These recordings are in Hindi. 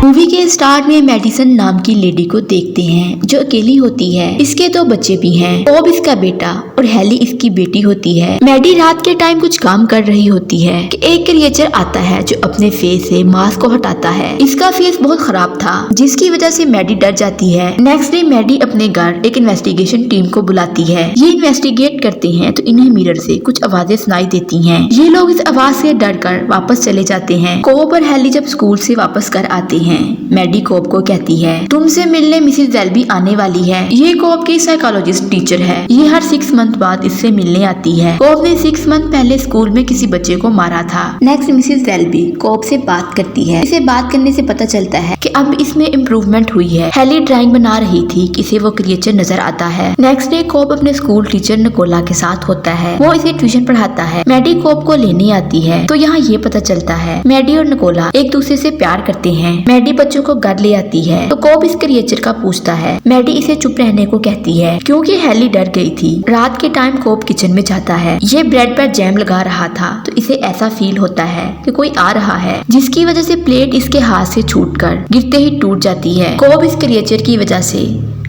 मूवी के स्टार्ट में मेडिसन नाम की लेडी को देखते हैं जो अकेली होती है। इसके 2 बच्चे भी हैं, बॉब इसका बेटा और हेली इसकी बेटी होती है। मैडी रात के टाइम कुछ काम कर रही होती है कि एक क्रिएचर आता है जो अपने फेस से मास्क को हटाता है। इसका फेस बहुत खराब था जिसकी वजह से मैडी डर जाती है। नेक्स्ट डे मैडी अपने घर एक इन्वेस्टिगेशन टीम को बुलाती है। ये इन्वेस्टिगेट करते हैं तो इन्हें मिरर से कुछ आवाजें सुनाई देती हैं। ये लोग इस आवाज से डर कर वापस चले जाते हैं। कोब और हेली जब स्कूल से वापस घर आते हैं, मैडी कोब को कहती है तुमसे मिलने मिसेस जेल्बी आने वाली है। ये कोब की साइकोलॉजिस्ट टीचर है। ये हर 6 मंथ बाद इससे मिलने आती है। कोब ने 6 मंथ पहले स्कूल में किसी बच्चे को मारा था। नेक्स्ट मिसेस जेल्बी कोब से बात करती है। इसे बात करने से पता चलता है कि अब इसमें इम्प्रूवमेंट हुई है। हेली ड्राइंग बना रही थी कि इसे वो क्रिएचर नजर आता है। नेक्स्ट डे कोब अपने स्कूल टीचर निकोला के साथ होता है। वो इसे ट्यूशन पढ़ाता है। मैडी कोब को लेने आती है तो यहाँ ये पता चलता है मैडी और निकोला एक दूसरे से प्यार करते हैं। मैडी बच्चों को घर ले आती है तो कोब इस क्रिएचर का पूछता है। मैडी इसे चुप रहने को कहती है क्योंकि हेली डर गई थी। रात के टाइम कोब किचन में जाता है। ये ब्रेड पर जैम लगा रहा था तो इसे ऐसा फील होता है कि कोई आ रहा है, जिसकी वजह से प्लेट इसके हाथ से छूटकर गिरते ही टूट जाती है। कोब इस क्रिएचर की वजह से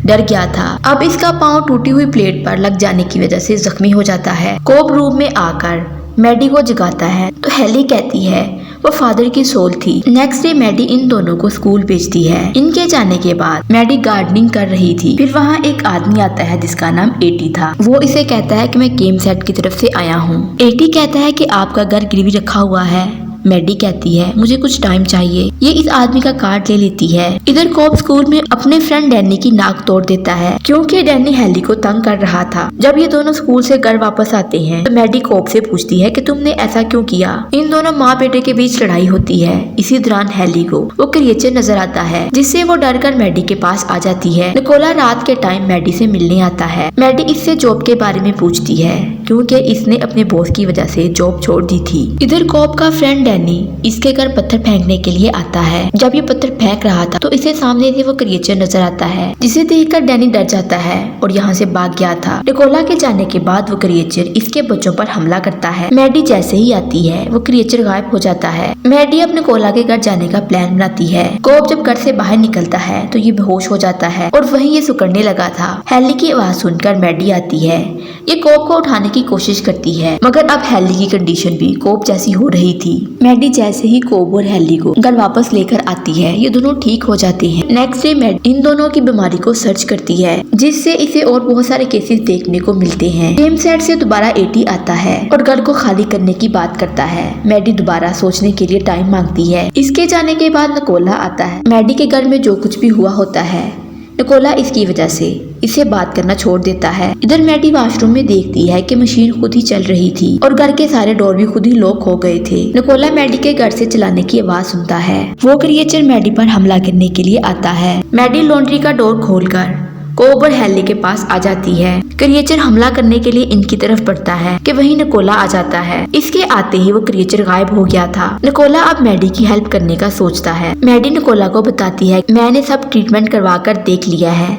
डर गया था। अब इसका पाँव टूटी हुई प्लेट पर लग जाने की वजह से जख्मी हो जाता है। कोब रूम में आकर मैडी को जगाता है तो हेली कहती है वो फादर की सोल थी। नेक्स्ट डे मैडी इन दोनों को स्कूल भेजती है। इनके जाने के बाद मैडी गार्डनिंग कर रही थी। फिर वहाँ एक आदमी आता है जिसका नाम एटी था। वो इसे कहता है कि मैं गेम सेट की तरफ से आया हूँ। एटी कहता है कि आपका घर गिरवी रखा हुआ है। मैडी कहती है मुझे कुछ टाइम चाहिए। ये इस आदमी का कार्ड ले लेती है। इधर कोब स्कूल में अपने फ्रेंड डैनी की नाक तोड़ देता है क्योंकि डैनी हेली को तंग कर रहा था। जब ये दोनों स्कूल से घर वापस आते हैं तो मैडी कोब से पूछती है कि तुमने ऐसा क्यों किया। इन दोनों माँ बेटे के बीच लड़ाई होती है। इसी दौरान हेली को वो क्रिएचर नजर आता है जिससे वो डर कर मैडी के पास आ जाती है। निकोला रात के टाइम मैडी से मिलने आता है। मैडी इससे जॉब के बारे में पूछती है क्योंकि इसने अपने बॉस की वजह से जॉब छोड़ दी थी। इधर कोब का फ्रेंड डैनी इसके घर पत्थर फेंकने के लिए आता है। जब ये पत्थर फेंक रहा था तो इसे सामने से वो क्रिएचर नजर आता है जिसे देखकर डैनी डर जाता है और यहाँ से भाग गया था। निकोला के जाने के बाद वो क्रिएचर इसके बच्चों पर हमला करता है। मैडी जैसे ही आती है वो क्रिएचर गायब हो जाता है। मैडी अपने निकोला के घर जाने का प्लान बनाती है। कोब जब घर से बाहर निकलता है तो ये बेहोश हो जाता है और वहीं ये सुकड़ने लगा था। हेली की आवाज सुनकर मैडी आती है। ये कोब को उठाने की कोशिश करती है मगर अब हेली की कंडीशन भी कोब जैसी हो रही थी। मैडी जैसे ही कोब और हेली को घर वापस लेकर आती है ये दोनों ठीक हो जाते हैं। नेक्स्ट डे मैडी इन दोनों की बीमारी को सर्च करती है जिससे इसे और बहुत सारे केसेस देखने को मिलते हैं। गेम सेट से दोबारा एटी आता है और घर को खाली करने की बात करता है। मैडी दोबारा सोचने के लिए टाइम मांगती है। इसके जाने के बाद निकोला आता है। मैडी के घर में जो कुछ भी हुआ होता है निकोला इसकी वजह से इसे बात करना छोड़ देता है। इधर मैडी वॉशरूम में देखती है कि मशीन खुद ही चल रही थी और घर के सारे डोर भी खुद ही लॉक हो गए थे। निकोला मैडी के घर से चलाने की आवाज सुनता है। वो क्रिएचर मैडी पर हमला करने के लिए आता है। मैडी लॉन्ड्री का डोर खोलकर कोब और हेली के पास आ जाती है। क्रिएचर हमला करने के लिए इनकी तरफ बढ़ता है कि वहीं निकोला आ जाता है। इसके आते ही वो क्रिएचर गायब हो गया था। निकोला अब मैडी की हेल्प करने का सोचता है। मैडी निकोला को बताती है मैंने सब ट्रीटमेंट करवा कर देख लिया है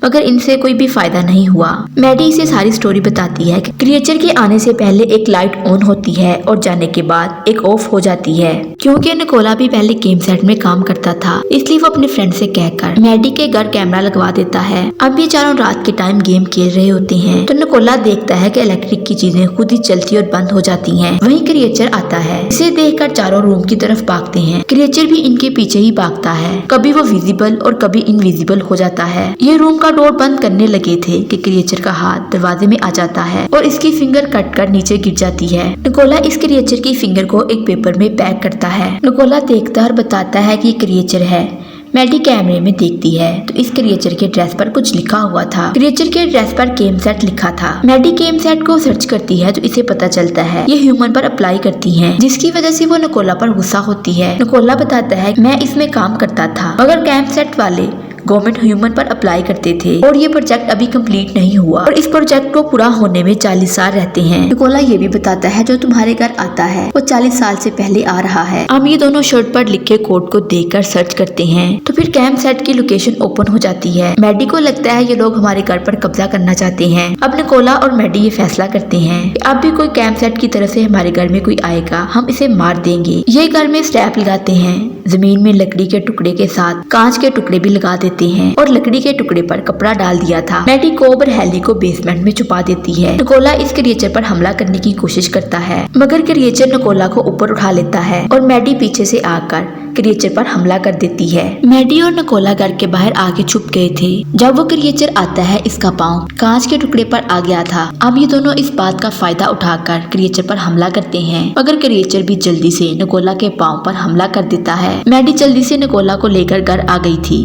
मगर इनसे कोई भी फायदा नहीं हुआ। मैडी इसे सारी स्टोरी बताती है कि क्रिएचर के आने से पहले एक लाइट ऑन होती है और जाने के बाद एक ऑफ हो जाती है। क्योंकि निकोला भी पहले गेम सेट में काम करता था इसलिए वो अपने फ्रेंड से कहकर मैडी के घर कैमरा लगवा देता है। अब ये चारों रात के टाइम गेम खेल रहे होते हैं तो निकोला देखता है कि इलेक्ट्रिक की चीजें खुद ही चलती और बंद हो जाती हैं। वहीं क्रिएचर आता है। इसे देखकर चारों रूम की तरफ भागते हैं। क्रिएचर भी इनके पीछे ही भागता है। कभी वो विजिबल और कभी इनविजिबल हो जाता है। ये रूम का डोर बंद करने लगे थे कि क्रिएचर का हाथ दरवाजे में आ जाता है और इसकी फिंगर कट कर नीचे गिर जाती है। निकोला इस क्रिएचर की फिंगर को एक पेपर में पैक करता है। निकोला देखता और बताता है कि ये क्रिएचर है। मैडी कैमरे में देखती है तो इस क्रिएचर के ड्रेस पर कुछ लिखा हुआ था। क्रिएचर के ड्रेस पर गेम सेट लिखा था। मैडी गेम सेट को सर्च करती है तो इसे पता चलता है ये ह्यूमन पर अप्लाई करती हैं, जिसकी वजह से वो निकोला पर गुस्सा होती है। निकोला बताता है मैं इसमें काम करता था मगर गेम सेट वाले गवर्नमेंट ह्यूमन पर अप्लाई करते थे और ये प्रोजेक्ट अभी कंप्लीट नहीं हुआ और इस प्रोजेक्ट को पूरा होने में 40 साल रहते हैं। निकोला ये भी बताता है जो तुम्हारे घर आता है वो 40 साल से पहले आ रहा है। हम ये दोनों शर्ट पर लिखे कोड को देखकर सर्च करते हैं तो फिर कैंप साइट की लोकेशन ओपन हो जाती है। मैडी को लगता है ये लोग हमारे घर पर कब्जा करना चाहते हैं। अब निकोला और मैडी ये फैसला करते हैं कि अब भी कोई कैंप साइट की तरफ से हमारे घर में कोई आएगा हम इसे मार देंगे। ये घर में स्लैब लगाते हैं, जमीन में लकड़ी के टुकड़े के साथ कांच के टुकड़े भी लगा देते हैं और लकड़ी के टुकड़े पर कपड़ा डाल दिया था। मैडी कोब और हेली को बेसमेंट में छुपा देती है। निकोला इस क्रिएचर पर हमला करने की कोशिश करता है मगर क्रिएचर निकोला को ऊपर उठा लेता है और मैडी पीछे से आकर क्रिएचर पर हमला कर देती है। मैडी और निकोला घर के बाहर आगे छुप गए थे। जब वो क्रिएचर आता है इसका पाँव कांच के टुकड़े पर आ गया था। अब ये दोनों इस बात का फायदा उठाकर क्रिएचर पर हमला करते हैं मगर क्रिएचर भी जल्दी से निकोला के पाँव पर हमला कर देता है। मैडी जल्दी से निकोला को लेकर घर आ गई थी।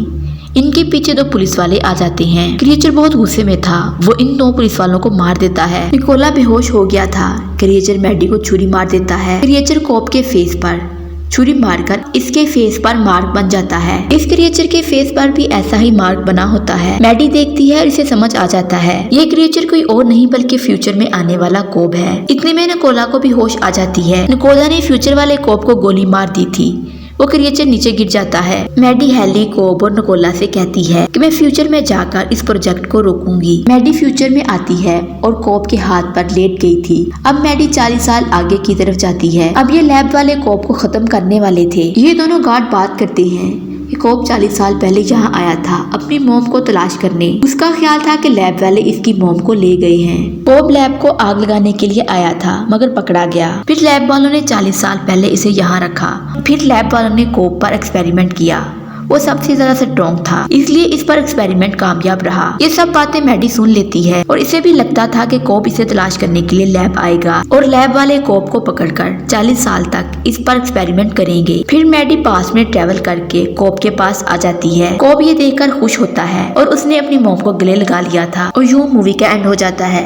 इनके पीछे 2 पुलिस वाले आ जाते हैं। क्रिएचर बहुत गुस्से में था, वो इन 2 पुलिस वालों को मार देता है। निकोला बेहोश हो गया था। क्रिएचर मैडी को छुरी मार देता है। क्रिएचर कोब के फेस पर छुरी मारकर इसके फेस पर मार्क बन जाता है। इस क्रिएचर के फेस पर भी ऐसा ही मार्क बना होता है। मैडी देखती है और इसे समझ आ जाता है ये क्रिएचर कोई और नहीं बल्कि फ्यूचर में आने वाला कोब है। इतने में निकोला को भी होश आ जाती है। निकोला ने फ्यूचर वाले कोब को गोली मार दी थी। वो क्रिएचर नीचे गिर जाता है। मैडी हेली कोब और निकोला से कहती है कि मैं फ्यूचर में जाकर इस प्रोजेक्ट को रोकूंगी। मैडी फ्यूचर में आती है और कोब के हाथ पर लेट गई थी। अब मैडी 40 साल आगे की तरफ जाती है। अब ये लैब वाले कोब को खत्म करने वाले थे। ये दोनों गार्ड बात करते हैं कि कोब 40 साल पहले यहाँ आया था अपनी मॉम को तलाश करने। उसका ख्याल था कि लैब वाले इसकी मॉम को ले गए हैं। कोब लैब को आग लगाने के लिए आया था मगर पकड़ा गया। फिर लैब वालों ने 40 साल पहले इसे यहाँ रखा। फिर लैब वालों ने कोब पर एक्सपेरिमेंट किया। वो सबसे ज्यादा स्ट्रॉन्ग था इसलिए इस पर एक्सपेरिमेंट कामयाब रहा। ये सब बातें मैडी सुन लेती है और इसे भी लगता था कि कोब इसे तलाश करने के लिए लैब आएगा और लैब वाले कोब को पकड़कर 40 साल तक इस पर एक्सपेरिमेंट करेंगे। फिर मैडी पास में ट्रेवल करके कोब के पास आ जाती है। कोब ये देखकर खुश होता है और उसने अपनी मॉम को गले लगा लिया था और यूं मूवी का एंड हो जाता है।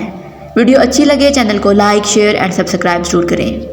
वीडियो अच्छी लगे चैनल को लाइक शेयर एंड सब्सक्राइब जरूर करें।